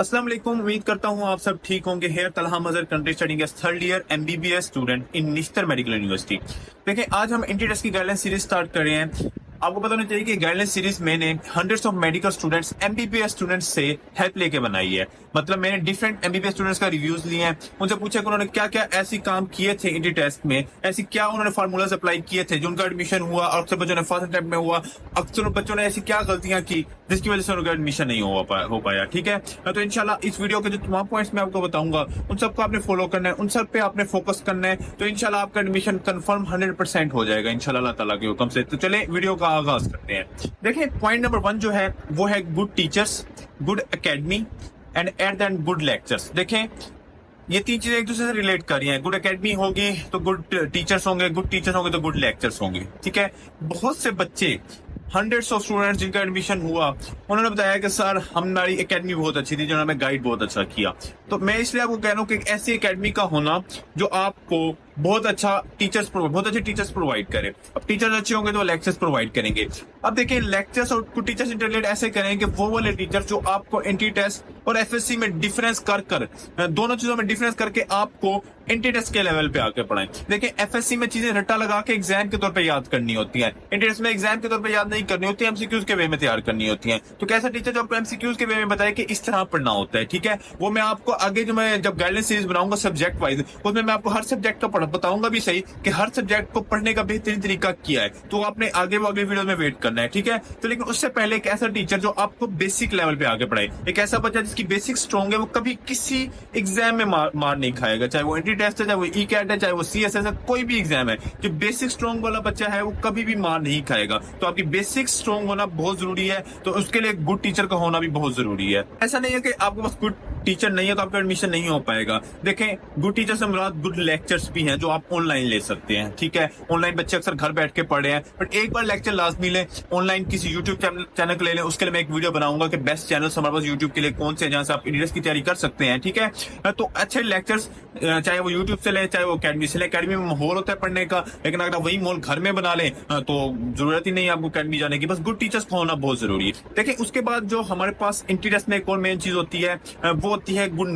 अस्सलाम वालेकुम। उम्मीद करता हूँ आप सब ठीक होंगे। Here Talha Mazhar country studying as third year MBBS student in Nishtar Medical University. देखिए, आज हम एंटी टेस्ट की गाइडलाइन सीरीज स्टार्ट कर रहे हैं। आपको पता होना चाहिए कि गाइडलाइन सीरीज मैंने hundreds of medical students MBBS students से हेल्प लेके बनाई है। मतलब मैंने डिफरेंट एमबीबीएस स्टूडेंट्स का रिव्यूज लिए हैं, उनसे पूछा कि उन्होंने क्या क्या ऐसी काम किए थे एंटी टेस्ट में, ऐसी क्या उन्होंने फार्मूलाज अप्लाई किए थे जो उनका एडमिशन हुआ, और अक्सर बच्चों ने फर्स्ट अटेम्प्ट में हुआ, अक्सर बच्चों ने ऐसी क्या गलतियां की जिसकी वजह से उनका एडमिशन नहीं हो पाया। ठीक है, तो इंशाल्लाह इस वीडियो के जो तमाम पॉइंट्स मैं आपको बताऊंगा उन सबको आपने फॉलो करना है, उन सब पे आपने फोकस करना है, तो इंशाल्लाह आपका एडमिशन कंफर्म 100% हो जाएगा इंशाल्लाह अल्लाह ताला के हुक्म से। तो चले वीडियो का आगाज करते हैं। देखिए, पॉइंट नंबर 1 जो है वो है good teachers, good academy and at the end good lectures. देखें, ये तीन चीजें एक दूसरे से रिलेट कर रही हैं। गुड एकेडमी होगी तो गुड टीचर्स होंगे, गुड टीचर्स होंगे तो गुड लेक्चर्स होंगे। ठीक है, बहुत से बच्चे हंड्रेड्स ऑफ स्टूडेंट्स जिनका एडमिशन हुआ, उन्होंने बताया कि सर हमारी एकेडमी बहुत अच्छी थी, जिन्होंने हमें गाइड बहुत अच्छा किया। तो मैं इसलिए आपको कह रहा हूँ कि ऐसी एकेडमी का होना जो आपको बहुत अच्छे टीचर्स प्रोवाइड करे। अब टीचर्स अच्छे होंगे तो लेक्चर्स प्रोवाइड करेंगे। अब देखिए, लेक्चर्स और कुछ टीचर्स इंटरलेट ऐसे करें कि वो वाले टीचर जो आपको एंटी टेस्ट और एफएससी में डिफरेंस कर दोनों चीजों में डिफरेंस करके आपको एंटी टेस्ट के लेवल पे आके पढ़ाएं। देखिए, एफएससी में चीजें रट्टा लगा के एग्जाम के तौर पे याद करनी होती है, एंटी टेस्ट में एग्जाम के तौर पे याद नहीं करनी होती है, एमसीक्यूज के वे में तैयार करनी होती है। तो कैसा टीचर जो आपको एमसीक्यूज के वे में बताए कि इस तरह पढ़ना होता है। ठीक है, वो मैं आपको आगे जब गाइडलाइन सीरीज बनाऊंगा सब्जेक्ट वाइज, उसमें मैं आपको हर सब्जेक्ट का बताऊंगा भी सही कि हर सब्जेक्ट को पढ़ने का बेहतरीन तरीका क्या है। तो आपने आगे वीडियो में वेट करना है। ठीक है, तो लेकिन उससे पहले एक ऐसा टीचर जो आपको बेसिक लेवल पे आगे पढ़ाए, एक ऐसा बच्चा जिसकी बेसिक स्ट्रॉन्ग है, वो कभी किसी एग्जाम में मार नहीं खाएगा, चाहे वो एंटी टेस्ट है, चाहे वो ई कैट है, चाहे वो सीएसएस है, कोई भी एग्जाम है। जो बेसिक स्ट्रॉन्ग वाला बच्चा है वो कभी भी मार नहीं खाएगा। तो आपकी बेसिक स्ट्रॉन्ग होना बहुत जरूरी है, तो उसके लिए गुड टीचर का होना भी बहुत जरूरी है। ऐसा नहीं है कि आपके पास गुड टीचर नहीं है तो आपका एडमिशन नहीं हो पाएगा। देखें, गुड टीचर से मुराद गुड लेक्चर्स भी हैं जो आप ऑनलाइन ले सकते हैं। ठीक है, ऑनलाइन बच्चे अक्सर घर बैठ के पढ़ रहे हैं, बट एक बार लेक्चर लाजमी लें, ऑनलाइन किसी यूट्यूब चैनल को ले लें। उसके लिए मैं एक वीडियो बनाऊंगा कि बेस्ट चैनल्स हमारे पास यूट्यूब के लिए कौन से हैं जहां से आप इंग्लिश की तैयारी कर सकते हैं। ठीक है, तो अच्छे लेक्चर्स चाहे वो यूट्यूब से लें, चाहे वो अकेडमी से लें। अकेडमी में माहौल होता है पढ़ने का, लेकिन अगर आप वही माहौल घर में बना लें तो जरूरत ही नहीं है आपको अकेडमी जाने की। बस गुड टीचर्स का होना बहुत जरूरी है। देखिए, उसके बाद जो हमारे पास एंटी टेस्ट में एक और मेन चीज होती है वो होती है गुड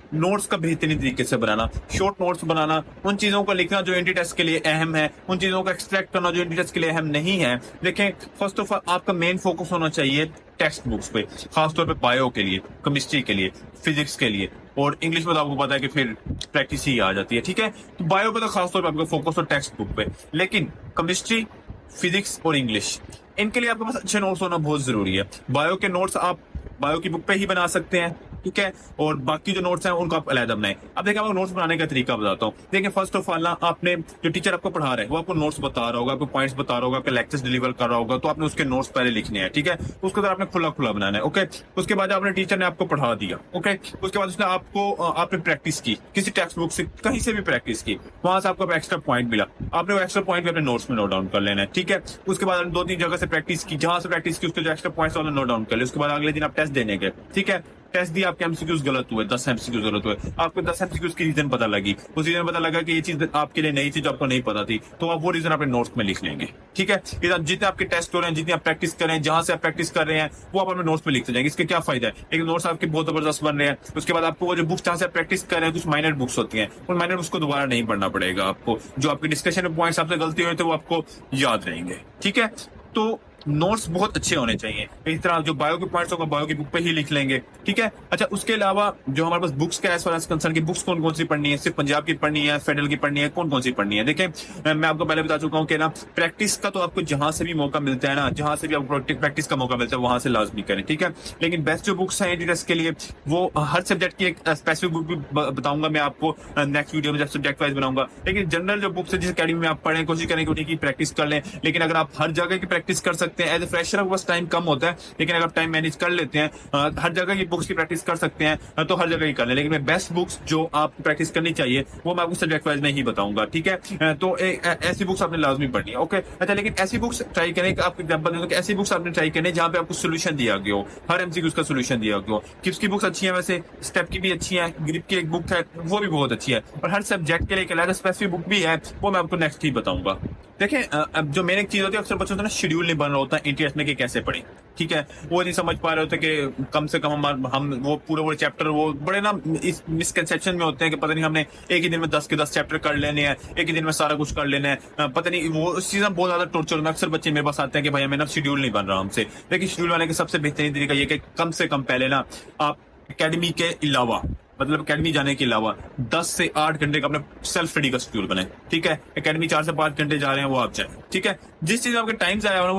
नोट्स का बेहतरीन तरीके से बनाना, शॉर्ट नोट्स बनाना, उन चीजों को लिखना जो एंटी टेस्ट के लिए अहम है, उन चीजों को एक्सट्रैक्ट करना जो एंटी टेस्ट के लिए अहम नहीं है। देखें, फर्स्ट ऑफ ऑल आपका मेन फोकस होना चाहिए टेक्स्ट बुक्स पे, खासतौर पे बायो के लिए, केमिस्ट्री के लिए, फिजिक्स के लिए, और इंग्लिश में तो आपको पता है कि फिर प्रैक्टिस ही आ जाती है। ठीक है, तो बायो पे तो खासतौर पर आपका फोकस हो टेक्स्ट बुक पे, लेकिन केमिस्ट्री, फिजिक्स और इंग्लिश, इनके लिए आपके पास अच्छे नोट्स होना बहुत जरूरी है। बायो के नोट्स आप बायो की बुक पे ही बना सकते हैं। ठीक है, और बाकी जो नोट्स हैं उनको आप अलग बनाएं। अब देखिए, आपको नोट्स बनाने का तरीका बताता हूँ। देखिए, फर्स्ट ऑफ ऑल ना, आपने जो टीचर आपको पढ़ा रहा है वो आपको नोट्स बता रहा होगा, आपको पॉइंट्स बता रहा होगा, आपके लेक्चर्स डिलीवर कर रहा होगा, तो आपने उसके नोट्स पहले लिखने हैं। ठीक है, उसके बाद आपने खुला बनाना है। ओके, उसके बाद आपने टीचर ने आपको पढ़ा दिया। ओके, उसके बाद उसने आपने प्रैक्टिस की, किसी टेक्स्ट बुक से कहीं से भी प्रैक्टिस की, वहां से आपको एक्स्ट्रा पॉइंट मिला, आपने वो एक्स्ट्रा पॉइंट भी अपने नोट्स में नोट डाउन कर लेना है। ठीक है, उसके बाद 2-3 जगह से प्रैक्टिस की, जहां से प्रैक्टिस की उसके जो एक्स्ट्रा पॉइंट्स नोट डाउन कर ले। उसके बाद अगले दिन आप टेस्ट देने गए। ठीक है, टेस्ट दिया, आपके एमसीक्यूज गलत हुए, 10 एमसीक्यूज गलत हुए, आपको 10 एमसीक्यूज की रीजन पता लगी, उस रीजन पता लगा कि ये चीज आपके लिए नई थी जो आपको नहीं पता थी, तो आप वो रीजन अपने नोट्स में लिख लेंगे। ठीक है, जितने आपके टेस्ट हो रहे हैं, जितनी आप प्रैक्टिस कर रहे हैं, जहां से आप प्रैक्टिस कर रहे हैं, वो आप अपने नोट्स में लिखते जाएंगे। इसके क्या फायदा है? एक नोट्स आपके बहुत जबरदस्त बन रहे हैं, उसके बाद आपको वो जो बुक्स जहां से आप प्रैक्टिस कर रहे हैं, कुछ माइनर बुक्स होती हैं, उन माइनर बुक्स को दोबारा नहीं पढ़ना पड़ेगा आपको। जो आपके डिस्कशन में पॉइंट्स आपसे गलती हुई थे वो आपको याद रहेंगे। ठीक है, तो नोट्स बहुत अच्छे होने चाहिए। इस तरह जो बायो के पॉइंट्स होगा बायो की बुक पे ही लिख लेंगे। ठीक है, अच्छा, उसके अलावा जो हमारे पास बुक्स का एज फार एज कंसर्न की बुक्स कौन कौन सी पढ़नी है, सिर्फ पंजाब की पढ़नी है, फेडरल की पढ़नी है, कौन कौन सी पढ़नी है? देखें, मैं आपको पहले बता चुका हूँ कि ना, प्रैक्टिस का तो आपको जहां से भी मौका मिलता है ना, जहां से भी आपको प्रैक्टिस का मौका मिलता है वहां से लाजमी करें। ठीक है, लेकिन बेस्ट जो बुक्स हैं एंटी टेस्ट के लिए, वो हर सब्जेक्ट की एक स्पेसिफिक बुक भी बताऊंगा मैं आपको नेक्स्ट वीडियो में जब सब्जेक्ट वाइज बनाऊंगा। लेकिन जनरल जो बुक्स है जिस अकेडमी में आप पढ़ें, कोशिश करें कि उन्हीं की प्रैक्टिस कर लें। लेकिन अगर आप हर जगह की प्रैक्टिस कर सकते हैं, एज ए फ्रेशर बस टाइम कम होता है, लेकिन अगर टाइम मैनेज कर लेते हैं, हर जगह की बुक्स की प्रैक्टिस कर सकते हैं, तो हर जगह की कर लें। लेकिन मैं बेस्ट बुक्स जो आप प्रैक्टिस करनी चाहिए वो मैं आपको सब्जेक्ट वाइज में ही बताऊंगा। ठीक है, तो ऐसी बुक्स आपने लाजमी पढ़नी है। ओके, अच्छा, लेकिन ऐसी बुक्स ट्राई करें कि आपको एग्जांपल दूं कि ऐसी बुक्स आपने ट्राई करनी है जहां पे आपको सोल्यूशन दिया गया हो, हर एमसीक्यूज का सोल्यूशन दिया गया हो। किप्स की बुक्स अच्छी है, वैसे स्टेप की भी अच्छी है, ग्रिप की एक बुक है वो भी बहुत अच्छी है, और हर सब्जेक्ट के लिए एक अलग स्पेसिफिक बुक भी है, वो मैं आपको नेक्स्ट ही बताऊंगा। देखें, अब जो मेन एक चीज होती है, अक्सर बच्चों का ना शेड्यूल नहीं बन रहा होता एंटी टेस्ट में कि कैसे पढ़ें। ठीक है, वो नहीं समझ पा रहे होते कि कम से कम हम वो पूरे चैप्टर, वो बड़े ना इस मिसकंसेप्शन में होते हैं कि पता नहीं हमने एक ही दिन में 10 के 10 चैप्टर कर लेने हैं, एक ही दिन में सारा कुछ कर लेना है, पता नहीं वो उस चीज में बहुत ज्यादा टॉर्चर में अक्सर बच्चे मेरे पास आते हैं कि भाई हमें ना शेड्यूल नहीं बन रहा हमसे। लेकिन शेड्यूल बनाने का सबसे बेहतरीन तरीका ये कि कम से कम पहले ना आप एकेडमी के अलावा, मतलब एकेडमी जाने के अलावा 10 से 8 घंटे का अपने सेल्फ स्टडी का शेड्यूल बनाए, ठीक है। एकेडमी 4 से 5 घंटे जा रहे हैं वो आप जाए, ठीक है। जिस चीज में आपके टाइम से आया हो ना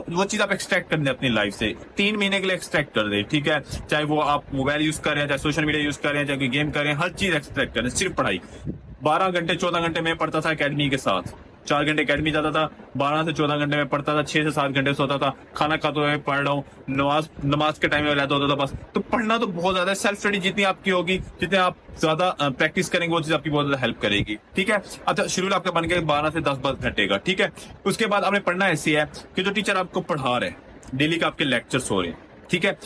वो चीज आप एक्सट्रैक्ट कर दे अपनी लाइफ से, 3 महीने के लिए एक्सट्रैक्ट कर दे, ठीक है। चाहे वो आप मोबाइल यूज कर रहे हैं, चाहे सोशल मीडिया यूज कर रहे हैं, चाहे गेम कर रहे हैं, हर चीज एक्सट्रैक्ट करें, सिर्फ पढ़ाई। 12 घंटे 14 घंटे में पढ़ता था एकेडमी के साथ, 4 घंटे एकेडमी जाता था, 12 से 14 घंटे में पढ़ता था, 6 से 7 घंटे सोता था, खाना खाते हुए पढ़ रहा हूँ, नमाज के टाइम में रहता होता था बस। तो पढ़ना तो बहुत ज्यादा, सेल्फ स्टडी जितनी आपकी होगी, जितने आप ज्यादा प्रैक्टिस करेंगे, वो चीज आपकी बहुत ज्यादा हेल्प करेगी, ठीक है। अच्छा, शेड्यूल आपका बन गया 12 से 10 घंटे का, ठीक है। उसके बाद आपने पढ़ना ऐसी है कि जो टीचर आपको पढ़ा रहे, डेली का आपके लेक्चर्स हो रहे हैं, ठीक है।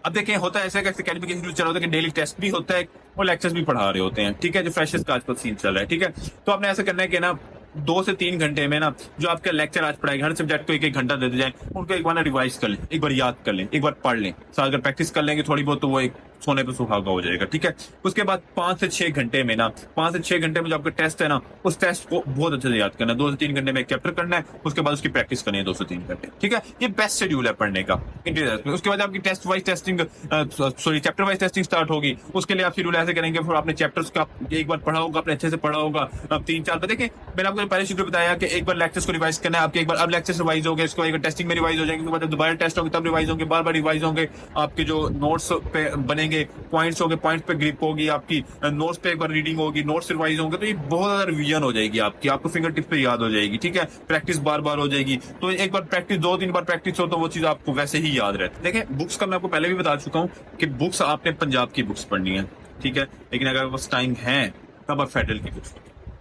अब देखें, होता है ऐसा कि एकेडमिक शेड्यूल चल रहा होता है कि डेली टेस्ट भी होता है और लेक्चर्स भी पढ़ा रहे होते हैं, ठीक है, जो फ्रेशर्स का आजकल सीन चल रहा है, ठीक है। तो आपने ऐसा करना है कि ना 2 से 3 घंटे में ना जो आपका लेक्चर आज पढ़ाएगा, हर सब्जेक्ट को 1-1 घंटा देते जाए, उनको एक बार ना रिवाइज कर लें, एक बार याद कर लें, एक बार पढ़ लें। साथ अगर प्रैक्टिस कर लेंगे थोड़ी बहुत तो वो एक सोने पे सुहागा हो जाएगा, ठीक है। उसके बाद 5 से 6 घंटे में ना, 5 से 6 घंटे में जो आपका टेस्ट है ना, उस टेस्ट को बहुत अच्छे से याद करना है। 2 से 3 घंटे में एक चैप्टर करना है, उसके बाद उसकी प्रैक्टिस करनी है 2 से 3 घंटे, ठीक है। ये बेस्ट शेड्यूल है पढ़ने का इंटीरियर में। उसके बाद आपकी taste wise testing, sorry chapter wise testing start होगी। उसके लिए आप शेड्यूल ऐसे करेंगे, फिर आपने चैप्टर्स का एक बार पढ़ा होगा, आपने अच्छे से पढ़ा होगा, अब 3-4 पर देखिए, मैंने आपको पहले शेड्यूल बताया कि एक बार लेक्चर्स को रिवाइज करना है आपके, एक बार अब लेक्चर्स रिवाइज हो गए, इसको एक बार टेस्टिंग में रिवाइज हो जाएंगे, उसके बाद दोबारा टेस्ट होंगे तब रिवाइज होंगे, बार बार रिवाइज होंगे। आपके जो नोट्स पे बनेंगे, पॉइंट्स होंगे, पॉइंट्स पे ग्रिप होगी आपकी, नोट्स पे एक बार रीडिंग होगी, नोट्स रिवाइज होंगे, तो ये बहुत ज्यादा रिवीजन हो जाएगी आपकी, आपको फिंगर टिप पे याद हो जाएगी, ठीक है। प्रैक्टिस बार बार हो जाएगी, तो एक बार प्रैक्टिस 2-3 बार प्रैक्टिस हो तो वो चीज आपको वैसे ही याद रहती है। देखिए, बुक्स का मैं आपको पहले भी बता चुका हूँ कि बुक्स आपने पंजाब की बुक्स पढ़नी है, ठीक है। लेकिन अगर बस टाइम है तब आप फेडरल की बुक्स,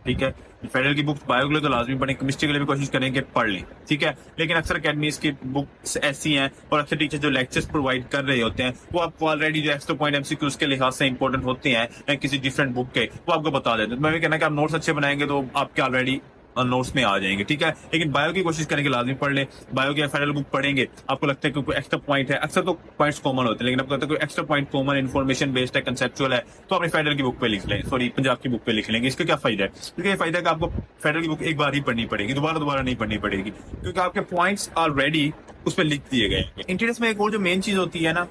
ठीक है। फेडरल की बुक्स बायो के लिए तो लाजमी पढ़ें, केमिस्ट्री के लिए भी कोशिश करें कि पढ़ लें, ठीक है। लेकिन अक्सर अकेडमीज की बुक्स ऐसी हैं और अक्सर टीचर जो लेक्चर्स प्रोवाइड कर रहे होते हैं वो आपको ऑलरेडी जो एक्स्ट्रा पॉइंट एमसीक्यूज के लिहाज से इंपॉर्टेंट होते हैं किसी डिफरेंट बुक के, वो आपको बता देते हैं। मैं भी कहना कि आप नोट्स अच्छे बनाएंगे तो आपके ऑलरेडी नोट्स में आ जाएंगे, ठीक है। लेकिन बायो की कोशिश करेंगे लाजमी पढ़ लें। बायो की फेडरल बुक पढ़ेंगे, आपको लगता है कि कोई एक्स्ट्रा पॉइंट है, अक्सर तो पॉइंट्स कॉमन होते हैं, लेकिन आपको लगता है कोई extra point common, information based है, कंसेप्चुअल है, तो अपने फेडरल की बुक पे लिख लें, सॉरी पंजाब की बुक पे लिख लेंगे। इसका क्या फायदा है? क्योंकि ये फायदा है कि आपको फेडरल की बुक एक बार ही पढ़नी पड़ेगी, दोबारा नहीं पढ़नी पड़ेगी, क्योंकि आपके पॉइंट्स ऑलरेडी उस पर लिख दिए गए। इंटीरियर्स में एक और जो मेन चीज होती है ना,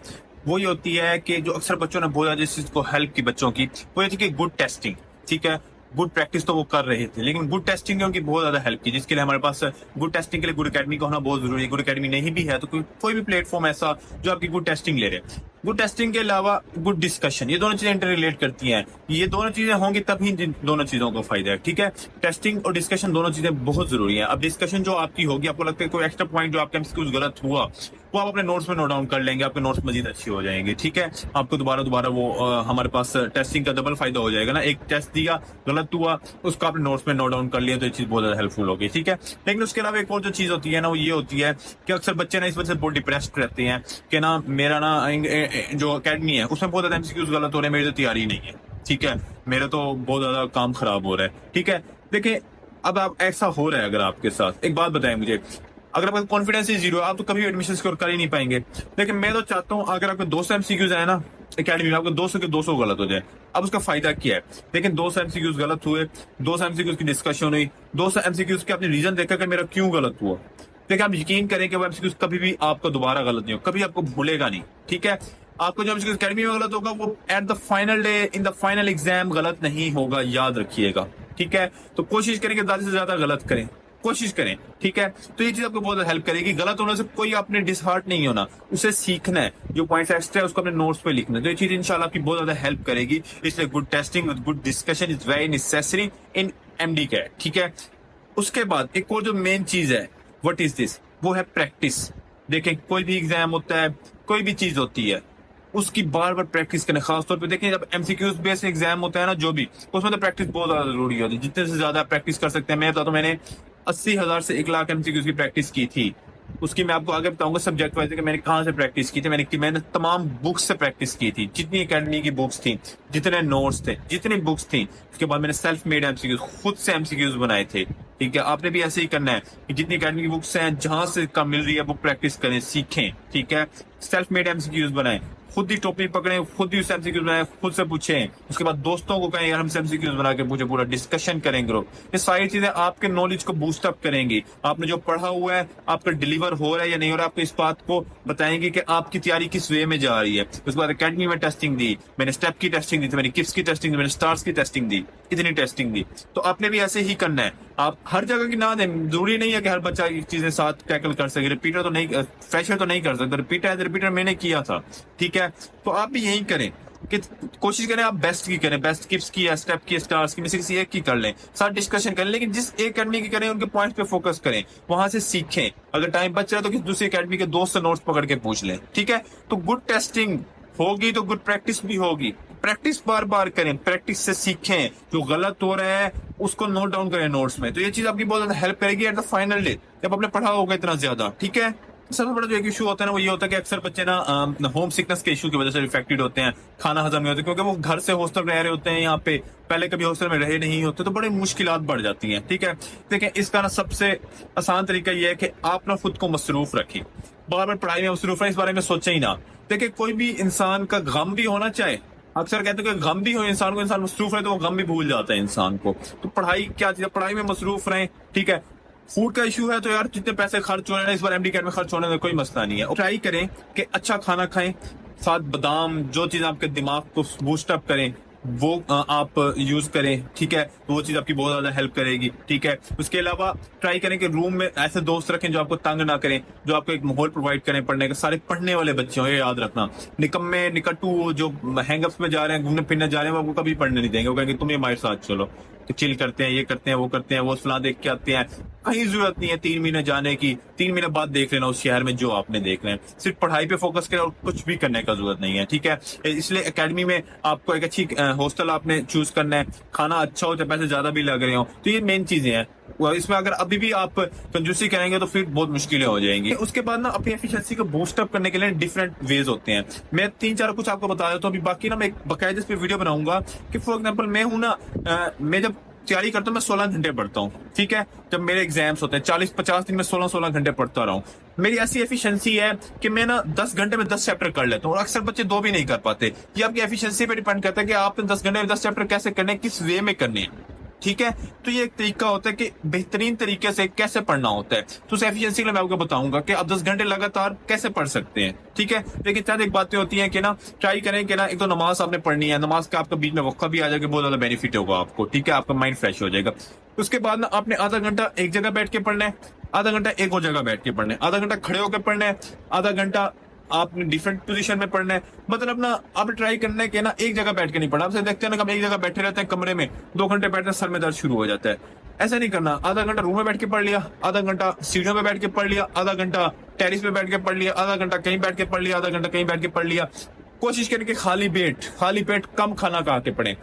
वो ये होती है कि जो अक्सर बच्चों ने बोला जिस चीज को हेल्प की बच्चों की, वो ये थी कि गुड टेस्टिंग, ठीक है। गुड प्रैक्टिस तो वो कर रहे थे, लेकिन गुड टेस्टिंग ने उनकी बहुत ज्यादा हेल्प की, जिसके लिए हमारे पास गुड टेस्टिंग के लिए गुड अकेडमी का होना बहुत जरूरी है। गुड अकेडमी नहीं भी है तो कोई भी प्लेटफॉर्म ऐसा जो आपकी गुड टेस्टिंग ले रहे हैं। गुड टेस्टिंग के अलावा गुड डिस्कशन, ये दोनों चीजें इंटर रिलेट करती हैं। ये दोनों चीजें होंगी तभी जिन दोनों चीजों को फायदा है, ठीक है। टेस्टिंग और डिस्कशन दोनों चीजें बहुत जरूरी है। अब डिस्कशन जो आपकी होगी, आपको लगता है कोई एक्स्ट्रा पॉइंट जो आपके एमसीक्यूज गलत हुआ, वो आप अपने नोट्स में नोट डाउन कर लेंगे, आपके नोट्स मजीद अच्छे हो जाएंगे, ठीक है। आपको दोबारा वो हमारे पास टेस्टिंग का डबल फायदा हो जाएगा ना। एक टेस्ट दिया, गलत हुआ, उसको आपने नोट्स में नोट डाउन कर लिया, तो ये चीज बहुत ज्यादा हेल्पफुल होगी, ठीक है। लेकिन उसके अलावा एक और जो चीज होती है ना, वो ये होती है कि अक्सर बच्चे ना इस वजह से बहुत डिप्रेस्ड रहते हैं कि ना मेरा ना जो अकेडमी है उसमें बहुत ज्यादा एमसीक्यूज गलत हो रहे हैं, मेरी तो तैयारी नहीं है, ठीक है, मेरा तो बहुत ज्यादा काम खराब हो रहा है, ठीक है। देखिए, अब आप ऐसा हो रहा है अगर आपके साथ, एक बात बताएं मुझे, अगर आपका कॉन्फिडेंस ही जीरो है, आप तो कभी एडमिशन स्कोर कर ही नहीं पाएंगे। लेकिन मैं तो चाहता हूं अगर आपके 200 एमसीक्यूज है ना अकेडमी में, आपको 200 के 200 गलत हो जाए। अब उसका फायदा क्या है? लेकिन 200 एमसीक्यूज गलत हुए, 200 एमसीक्यूज की डिस्कशन हुई, 200 एमसीक्यूज के आपने रीजन देखा कि मेरा क्यों गलत हुआ। देखिए, आप यकीन करें कि वो एमसीक्यूज कभी भी आपको दोबारा गलत नहीं हो, कभी आपको भूलेगा नहीं, ठीक है। आपको जो एमसीक्यूज अकेडमी में गलत होगा वो at the final day in the final exam गलत नहीं होगा, याद रखिएगा, ठीक है। तो कोशिश करें कि ज्यादा से ज्यादा गलत करें, कोशिश करें, ठीक है। तो ये चीज आपको बहुत हेल्प करेगी। गलत होने से कोई आपने डिसहार्ट नहीं होना, उसे सीखना है, जो पॉइंट्स एक्स्ट्रा है उसको अपने नोट्स पे लिखना है, तो ये चीज इंशाल्लाह आपकी बहुत ज्यादा हेल्प करेगी। इसलिए good testing with good discussion is very necessary in MDCAT, ठीक है। उसके बाद एक और जो मेन चीज है, व्हाट इज दिस, वो है प्रैक्टिस। देखें, कोई भी एग्जाम होता है, कोई भी चीज होती है, उसकी बार बार प्रैक्टिस करें। खासतौर पे देखें, जब एमसीक्यूज बेस्ड एग्जाम होता है ना, जो भी, उसमें तो प्रैक्टिस बहुत ज्यादा जरूरी होती है। जितने से ज्यादा प्रैक्टिस कर सकते हैं, मैं बताता हूं, मैंने 80,000 से 1 लाख एमसीक्यूज की प्रैक्टिस की थी। उसकी मैं आपको आगे बताऊंगा सब्जेक्ट वाइज कि मैंने कहाँ से प्रैक्टिस की थी। मैंने तमाम बुक्स से प्रैक्टिस की थी, जितनी एकेडमी की बुक्स थी, जितने नोट्स थे, जितनी बुक्स थी। उसके बाद मैंने सेल्फ मेड एमसीक्यूज, खुद से एमसीक्यूज बनाए थे, ठीक है, आपने भी ऐसे ही करना है कि जितनी अकेडमी की बुक्स हैं जहां से कम मिल रही है बुक प्रैक्टिस करें, सीखें। ठीक है, सेल्फ मेड एमसीक्यूज बनाएं, खुद ही टॉपिक पकड़ें, खुद ही उस एमसीक्यूज बनाएं, खुद से पूछें। उसके बाद दोस्तों को कहें यार हमसे एमसीक्यूज बना के पूछे, पूरा डिस्कशन करें ग्रुप। ये सारी चीजें आपके नॉलेज को बूस्ट अप करेंगी। आपने जो पढ़ा हुआ है आपका डिलीवर हो रहा है या नहीं हो रहा है, आपको इस बात को बताएंगे कि आपकी तैयारी किस वे में जा रही है। उसके बाद अकेडमी में टेस्टिंग दी, मैंने स्टेप की टेस्टिंग दी, मैंने किप्स की टेस्टिंग दी, मैंने स्टार्स की टेस्टिंग दी, इतनी टेस्टिंग दी। तो आपने भी ऐसे ही करना है। आप हर जगह की ना दें, जरूरी नहीं है कि हर बच्चा ये चीजें साथ टैकल कर सके। रिपीटर तो नहीं, फ्रेशर तो नहीं कर सकता, रिपीटर एज रिपीटर मैंने किया था। ठीक है, तो आप भी यही करें कि कोशिश करें आप बेस्ट की करें, बेस्ट किप्स की या स्टेप की स्टार्स की में से किसी एक की कर लें, साथ डिस्कशन करें, लेकिन जिस एक अकेडमी की करें उनके पॉइंट पे फोकस करें, वहां से सीखें। अगर टाइम बच रहा है तो किसी दूसरी अकेडमी के दोस्त से नोट्स पकड़ के पूछ लें। ठीक है, तो गुड टेस्टिंग होगी तो गुड प्रैक्टिस भी होगी। प्रैक्टिस बार बार करें, प्रैक्टिस से सीखें, जो गलत हो रहा है उसको नोट डाउन करें नोट्स में। तो ये चीज आपकी बहुत ज्यादा हेल्प करेगी एट द फाइनल डे, जब आपने पढ़ा होगा इतना ज्यादा। ठीक है, सबसे बड़ा जो एक इशू होता है ना वो ये होता है कि अक्सर बच्चे ना होम सिकनेस के इशू की वजह से इफेक्टेड होते हैं, खाना हजम नहीं होता, क्योंकि वो घर से हॉस्टल रह रहे होते हैं, यहाँ पे पहले कभी हॉस्टल में रहे नहीं होते, तो बड़े मुश्किलात बढ़ जाती हैं। ठीक है, देखिए इसका ना सबसे आसान तरीका ये है कि आप ना खुद को मसरूफ रखें, बार बार पढ़ाई में मसरूफ रहें, इस बारे में सोचें ही ना। देखिए कोई भी इंसान का गम भी होना चाहे, अक्सर कहते हैं कि गम भी हो इंसान को, इंसान मसरूफ रहे तो वो गम भी भूल जाता है इंसान को। तो पढ़ाई क्या चीज है, पढ़ाई में मसरूफ रहें। ठीक है, फूड का इशू है तो यार जितने पैसे खर्च हो रहे हैं इस बार एमडी कैट में खर्च होने में कोई मसला नहीं है। ट्राई करें कि अच्छा खाना खाएं, साथ बादाम, जो चीज आपके दिमाग को बूस्ट अप करें वो आप यूज करें। ठीक है, तो वो चीज आपकी बहुत ज्यादा हेल्प करेगी। ठीक है, उसके अलावा ट्राई करें कि रूम में ऐसे दोस्त रखें जो आपको तंग ना करें, जो आपको एक माहौल प्रोवाइड करें पढ़ने का, सारे पढ़ने वाले बच्चे हो, ये याद रखना। निकम्मे निकट्टू जो हैंगअप्स में जा रहे हैं, घूमने फिरने जा रहे हैं, वो आपको कभी पढ़ने नहीं देंगे। वो कहेंगे तुम ये हमारे साथ चलो, तो चिल करते हैं, ये करते हैं, वो करते हैं, वो फलां देख के आते हैं। कहीं जरूरत नहीं है 3 महीने जाने की, 3 महीने बाद देख लेना उस शहर में जो आपने देखना है। सिर्फ पढ़ाई पे फोकस करें और कुछ भी करने का जरूरत नहीं है। ठीक है, इसलिए एकेडमी में आपको एक अच्छी हॉस्टल आपने चूज करना है, खाना अच्छा हो चाहे पैसे ज्यादा भी लग रहे हो, तो ये मेन चीजें हैं। इसमें अगर अभी भी आप कंजूसी करेंगे तो फिर बहुत मुश्किलें हो जाएंगी। उसके बाद ना अपनी एफिशिएंसी को बूस्ट अप करने के लिए डिफरेंट वेज होते हैं। मैं 3-4 कुछ आपको बता देता हूँ, अभी बाकी ना मैं एक बाकायदे इस पे वीडियो बनाऊंगा कि फॉर एग्जाम्पल मैं हूं ना, मैं जब तैयारी करता हूँ मैं 16 घंटे पढ़ता हूँ। ठीक है, जब मेरे एग्जाम्स होते हैं 40-50 दिन में 16-16 घंटे पढ़ता रहा हूँ। मेरी ऐसी एफिशिएंसी है कि मैं ना 10 घंटे में 10 चैप्टर कर लेता हूँ, और अक्सर बच्चे 2 भी नहीं कर पाते। ये आपकी एफिशिएंसी पे डिपेंड करता है कि आपने 10 घंटे में 10 चैप्टर कैसे करने, किस वे में करने हैं। ठीक है, तो ये एक तरीका होता है कि बेहतरीन तरीके से कैसे पढ़ना होता है। तो उस एफिशिएंसी के लिए मैं आपको बताऊंगा कि आप 10 घंटे लगातार कैसे पढ़ सकते हैं। ठीक है, लेकिन चंद एक बातें होती हैं कि ना ट्राई करें कि ना एक तो नमाज आपने पढ़नी है, नमाज का आपका बीच में वक्फा भी आ जाएगा, बहुत ज्यादा बेनिफिट होगा आपको। ठीक है, आपका माइंड फ्रेश हो जाएगा। उसके बाद ना आपने आधा घंटा एक जगह बैठ के पढ़ना है, आधा घंटा एक और जगह बैठ के पढ़ना है, आधा घंटा खड़े होकर पढ़ना है, आधा घंटा आपने डिफरेंट पोजीशन में पढ़ना है। मतलब ना आप ट्राई करना है कि ना एक जगह बैठ के नहीं पढ़ना। आपसे देखते हैं ना, हम एक जगह बैठे रहते हैं कमरे में, 2 घंटे बैठते हैं, सर में दर्द शुरू हो जाता है। ऐसा नहीं करना, आधा घंटा रूम में बैठ के पढ़ लिया, आधा घंटा सीढ़ियों में बैठ के पढ़ लिया, आधा घंटा टेरिस पे बैठ के पढ़ लिया, आधा घंटा कहीं बैठ के पढ़ लिया, आधा घंटा कहीं बैठ के पढ़ लिया। कोशिश करें कि खाली पेट कम खाना खा के पढ़ें।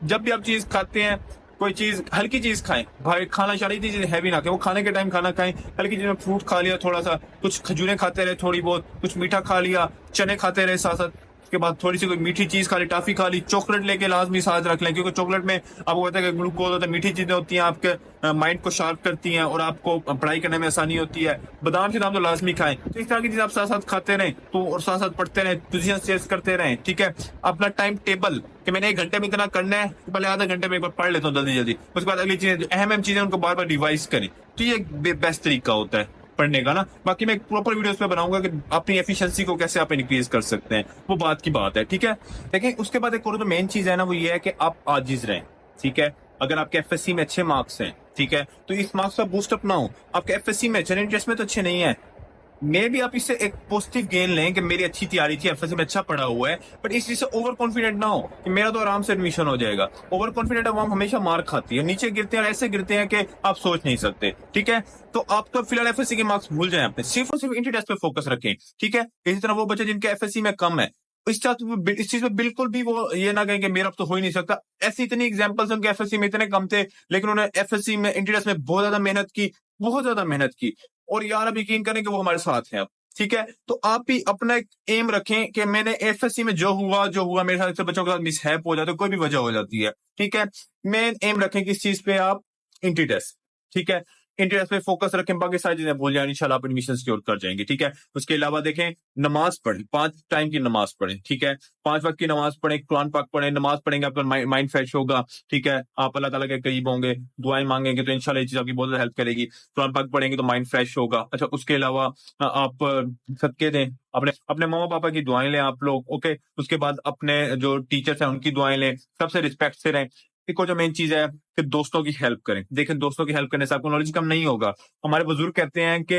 जब भी आप चीज खाते हैं कोई चीज हल्की चीज खाएं, भाई खाना शारी चीज हैवी ना खाएं, वो खाने के टाइम खाना खाएं, हल्की चीज में फ्रूट खा लिया, थोड़ा सा कुछ खजूरें खाते रहे, थोड़ी बहुत कुछ मीठा खा लिया, चने खाते रहे साथ साथ। उसके बाद थोड़ी सी कोई मीठी चीज खा ली, टॉफी खा ली, चॉकलेट लेके लाजमी साथ रख लें, क्योंकि चॉकलेट में आपको पता है कि ग्लूकोज होता है, मीठी चीजें होती हैं, आपके माइंड को शार्प करती हैं और आपको पढ़ाई करने में आसानी होती है। बादाम से तो लाजमी खाएं। तो इस तरह की चीज आप साथ साथ खाते रहें तो, और साथ साथ पढ़ते रहें, पोजीशन चेंज करते रहें। ठीक है, अपना टाइम टेबल कि मैंने 1 घंटे में इतना करना है, पहले आधा घंटे में एक बार पढ़ लेता हूँ जल्दी जल्दी, उसके बाद अगली चीजें अहम चीजें उनको बार बार रिवाइज करें। तो ये बेस्ट तरीका होता है पढ़ने का ना। बाकी मैं एक प्रॉपर वीडियो पे बनाऊंगा कि अपनी एफिशिएंसी को कैसे आप इंक्रीज कर सकते हैं, वो बात की बात है। ठीक है, लेकिन उसके बाद एक और जो मेन चीज है ना वो ये है कि आप आजिज रहें। ठीक है, अगर आपके एफएससी में अच्छे मार्क्स हैं, ठीक है, तो इस मार्क्स का बूस्टअप ना हो। आपके एफएससी में जनरल इंटरेस्ट में तो अच्छे नहीं है, मे भी आप इससे एक पॉजिटिव गेन लें कि मेरी अच्छी तैयारी थी, एफएससी में अच्छा पढ़ा हुआ है, बट इस चीज से ओवर कॉन्फिडेंट ना हो कि मेरा तो आराम से एडमिशन हो जाएगा। ओवर कॉन्फिडेंट अवाम हमेशा मार खाती है, नीचे गिरते हैं, ऐसे गिरते हैं कि आप सोच नहीं सकते। ठीक है, तो आप तो फिलहाल एफएससी के मार्क्स भूल जाएं, अपने सिर्फ और सिर्फ इंटर टेस्ट पे फोकस रखें। ठीक है, इसी तरह वो बच्चे जिनके एफएससी में कम है, इस चीज में बिल्कुल भी वो ये ना कहें कि मेरा तो हो ही नहीं सकता। ऐसी इतनी एग्जांपल्स उनके एफएससी में इतने कम थे, लेकिन उन्होंने एफएससी में इंटर टेस्ट में बहुत ज्यादा मेहनत की, बहुत ज्यादा मेहनत की, और यार अब यकीन करें कि वो हमारे साथ हैं अब। ठीक है, तो आप भी अपना एक एम रखें कि मैंने एफएससी में जो हुआ मेरे साथ बच्चों के साथ मिसहैप हो जाता है, कोई भी वजह हो जाती है। ठीक है, मेन एम रखें कि इस चीज पे आप इंटी टेस्ट ठीक है। इंटरेस्ट पे फोकस रखें, बाकी सारी चीजें भूल जाए, इंशाल्लाह आप एडमिशन सिक्योर कर जाएंगे। ठीक है। उसके अलावा देखें, नमाज पढ़ें, 5 टाइम की नमाज पढ़ें। ठीक है। 5 वक्त की नमाज पढ़ें, कुरान पाक पढ़ें, नमाज पढ़ेंगे आपका माइंड फ्रेश होगा। ठीक है। आप अल्लाह ताला के करीब होंगे, दुआएं मांगेंगे तो इंशाल्लाह ये चीज आपकी बहुत ज्यादा हेल्प करेगी। कुरान पाक पढ़ेंगे तो माइंड फ्रेश होगा। अच्छा, उसके अलावा आप सदके दें, अपने अपने मम्मा पापा की दुआएं लें आप लोग। ओके। उसके बाद अपने जो टीचर्स हैं उनकी दुआएं लें, सबसे रिस्पेक्ट से रहें। एक और जो मेन चीज है कि दोस्तों की हेल्प करें। देखें, दोस्तों की हेल्प करने से आपको नॉलेज कम नहीं होगा। हमारे बुजुर्ग कहते हैं कि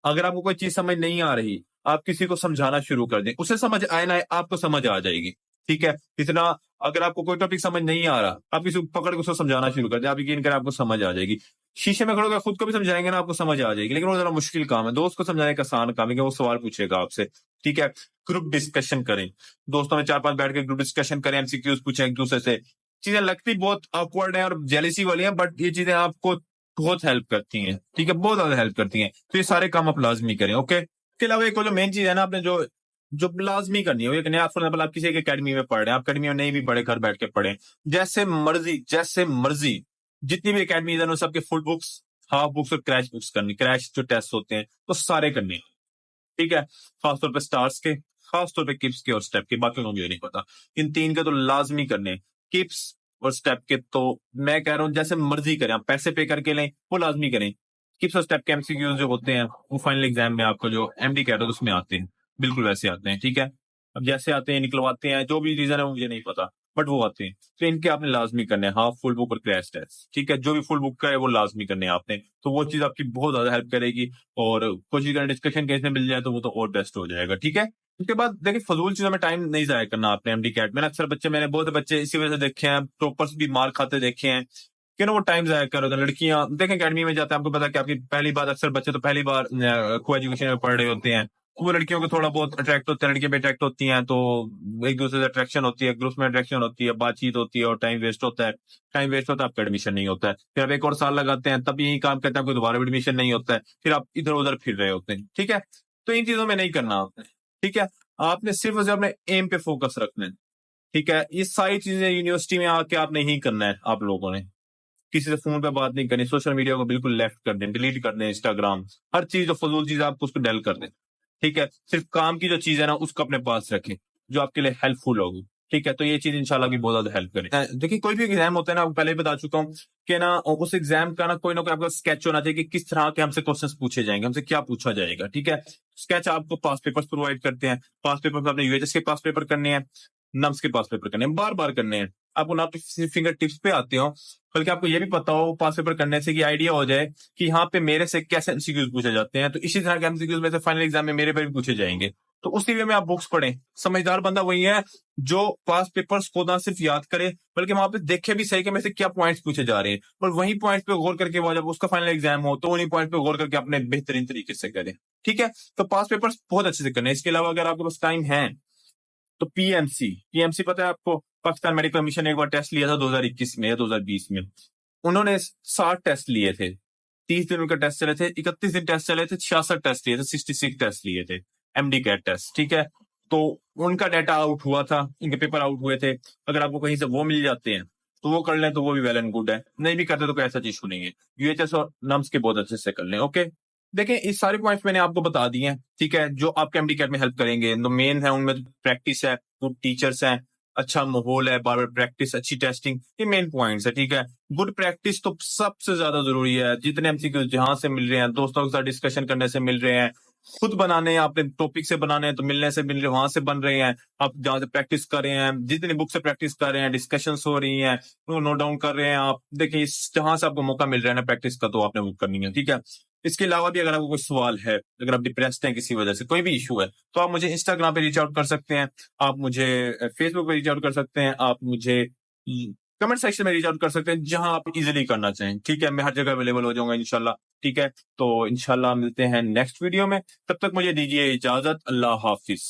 अगर आपको कोई चीज समझ नहीं आ रही, आप किसी को समझाना शुरू कर दें, उसे समझ आए ना आए आपको समझ आ जाएगी। ठीक है। इतना, अगर आपको कोई टॉपिक समझ नहीं आ रहा, आप किसी को पकड़ के उसको समझाना शुरू कर दें, आप यकीन करें आपको समझ आ जाएगी। शीशे में खड़ोगे खुद को भी समझाएंगे ना, आपको समझ आ जाएगी। लेकिन वो जरा मुश्किल काम है, दोस्त को समझाने का आसान काम है कि वो सवाल पूछेगा आपसे। ठीक है। ग्रुप डिस्कशन करें, दोस्तों में 4-5 बैठ के ग्रुप डिस्कशन करें, एमसीक्यूज पूछें एक दूसरे से। चीजें लगती बहुत ऑकवर्ड है और जेलिसी वाली हैं, बट ये चीजें आपको बहुत हेल्प करती हैं। ठीक है, बहुत ज्यादा हेल्प करती हैं। तो ये सारे काम आप लाजमी करें। ओके। इसके अलावा एक और जो मेन चीज है ना, आपने जो जो लाजमी करनी है वो एक नया, फॉर एग्जाम्पल आप किसी एक अकेडमी में पढ़ रहे हैं, आप अकेडमी में नहीं भी पढ़े, घर बैठ के पढ़े, जैसे मर्जी जितनी भी अकेडमीज है उन सबके फुल बुक्स, हाफ बुक्स और क्रैश बुक्स करनी, क्रैश जो टेस्ट होते हैं तो सारे करने हैं। ठीक है। खासतौर पे स्टार्स के, खासतौर पे किप्स के और स्टेप के, बाकी लोगों को मुझे नहीं पता। इन 3 के तो लाजमी करने हैं। किप्स और स्टेप के तो मैं कह रहा हूँ जैसे मर्जी करें, आप पैसे पे करके लें, वो लाजमी करें। किप्स और स्टेप के एमसीक्यूज जो होते हैं वो फाइनल एग्जाम में आपको जो एमडी कह रहे हो उसमें आते हैं, बिल्कुल वैसे आते हैं। ठीक है। अब जैसे आते हैं निकलवाते हैं, जो भी रीजन है वो मुझे नहीं पता, बट वो आते हैं। तो इनके आपने लाजमी करने हैं, हाफ फुल बुक और क्रैश टेस्ट। ठीक है। जो भी फुल बुक का है वो लाजमी करने हैं आपने, तो वो चीज आपकी बहुत ज्यादा हेल्प करेगी। और कोशिश करें डिस्कशन कैसे मिल जाए तो वो तो और बेस्ट हो जाएगा। ठीक है। उसके बाद देखिए, फजूल चीजों में टाइम नहीं जाया करना आपने एमडी कैट में। अक्सर बच्चे, मैंने बहुत बच्चे इसी वजह से देखे हैं, टॉपर्स भी मार खाते देखे हैं कि ना वो टाइम जाया कर रहे होते हैं। लड़कियां देखें अकेडमी में जाते हैं, आपको पता है कि आपकी पहली बार, अक्सर बच्चे तो पहली बार को एजुकेशन में पढ़ रहे होते हैं, वो लड़कियों को थोड़ा बहुत अट्रैक्ट होते हैं, लड़कियां भी अट्रैक्ट होती हैं, तो एक दूसरे से अट्रैक्शन होती है, ग्रुप्स में अट्रैक्शन होती है, बातचीत होती है और टाइम वेस्ट होता है। टाइम वेस्ट होता है, आपका एडमिशन नहीं होता है। फिर आप एक और साल लगाते हैं, तब यही काम करते हैं, आपको दोबारा एडमिशन नहीं होता है, फिर आप इधर उधर फिर रहे होते हैं। ठीक है। तो इन चीजों में नहीं करना आपने। ठीक है। आपने सिर्फ और सिर्फ अपने एम पे फोकस रखना है। ठीक है। ये सारी चीजें यूनिवर्सिटी में आके आपने ही करना है। आप लोगों ने किसी से फोन पे बात नहीं करनी, सोशल मीडिया को बिल्कुल लेफ्ट कर दें, डिलीट कर दें, इंस्टाग्राम, हर चीज जो फजूल चीज है आप उसको डेल कर दें। ठीक है। सिर्फ काम की जो चीज है ना उसको अपने पास रखें, जो आपके लिए हेल्पफुल होगी। ठीक है। तो ये चीज इंशाल्लाह भी बहुत ज्यादा हेल्प करे। देखिए, कोई भी एग्जाम होता है ना, पहले ही बता चुका हूँ कि ना उस एग्जाम का ना कोई आपका स्केच होना चाहिए कि किस तरह के हमसे क्वेश्चंस पूछे जाएंगे, हमसे क्या पूछा जाएगा। ठीक है। स्केच आपको पास पेपर्स प्रोवाइड करते हैं, पास पेपर में अपने यूएचएस के पास पेपर करने हैं, नम्स के पास पेपर करने हैं, बार बार करने हैं। आपको ना फिंगर टिप्स पे आते हो, बल्कि आपको ये भी पता हो पास पेपर करने से कि आइडिया हो जाए कि यहाँ पे मेरे से कैसे एमसीक्यूज पूछे जाते हैं, तो इसी तरह के एमसीक्यूज में से फाइनल एग्जाम में मेरे पे भी पूछे जाएंगे। तो उसी वे में आप बुक्स पढ़ें। समझदार बंदा वही है जो पास पेपर्स को ना सिर्फ याद करे, बल्कि वहां पे देखे भी सही कि मेरे से क्या पॉइंट्स पूछे जा रहे हैं, और वही पॉइंट पे गौर करके वो जब उसका फाइनल एग्जाम हो तो उन्हीं पॉइंट पे गौर करके अपने बेहतरीन तरीके से करें। ठीक है। तो पास पेपर्स बहुत अच्छे से करने। इसके अलावा अगर आपके पास टाइम है तो पीएमसी पता है आपको, पाकिस्तान मेडिकल कमीशन ने एक बार टेस्ट लिया था 2021 में या 2020 में। उन्होंने 60 टेस्ट लिए थे, 30 दिन उनका टेस्ट चले थे, 31 दिन टेस्ट चले थे, 66 टेस्ट लिए थे, 66 टेस्ट लिए थे, एमडी कैट टेस्ट। ठीक है। तो उनका डाटा आउट हुआ था, इनके पेपर आउट हुए थे। अगर आपको कहीं से वो मिल जाते हैं तो वो कर लें, तो वो भी वेल एंड गुड है। नहीं भी करते तो कोई ऐसा इशू नहीं है। यूएचएस और नम्स के बहुत अच्छे से कर लें। ओके। देखें, इस सारे पॉइंट्स मैंने आपको बता दिए हैं। ठीक है। जो आपके एमडी कैट में हेल्प करेंगे, तो मेन है उनमें प्रैक्टिस है, गुड टीचर्स हैं, अच्छा माहौल है, बार बार प्रैक्टिस, अच्छी टेस्टिंग, ये मेन पॉइंट्स है। ठीक है। गुड प्रैक्टिस तो सबसे ज्यादा जरूरी है। जितने एमसीक्यू जहां से मिल रहे हैं, दोस्तों के साथ डिस्कशन करने से मिल रहे हैं, खुद बनाने हैं, आपने टॉपिक से बनाने हैं तो मिलने से मिल रहे, वहां से बन रहे हैं, आप जहां से प्रैक्टिस कर रहे हैं, जितनी बुक से प्रैक्टिस कर रहे हैं, डिस्कशन हो रही हैं, नोट डाउन कर रहे हैं आप। देखिए, जहां से आपको मौका मिल रहा है ना प्रैक्टिस का, तो आपने वो करनी है। ठीक है। इसके अलावा भी अगर आपको कोई सवाल है, अगर आप डिप्रेस्ड हैं किसी वजह से, कोई भी इशू है, तो आप मुझे इंस्टाग्राम पे रीच आउट कर सकते हैं, आप मुझे फेसबुक पे रीच आउट कर सकते हैं, आप मुझे कमेंट सेक्शन में रीच आउट कर सकते हैं, जहां आप इजीली करना चाहें। ठीक है। मैं हर जगह अवेलेबल हो जाऊंगा इंशाल्लाह। ठीक है। तो इंशाल्लाह मिलते हैं नेक्स्ट वीडियो में, तब तक मुझे दीजिए इजाजत। अल्लाह हाफिज।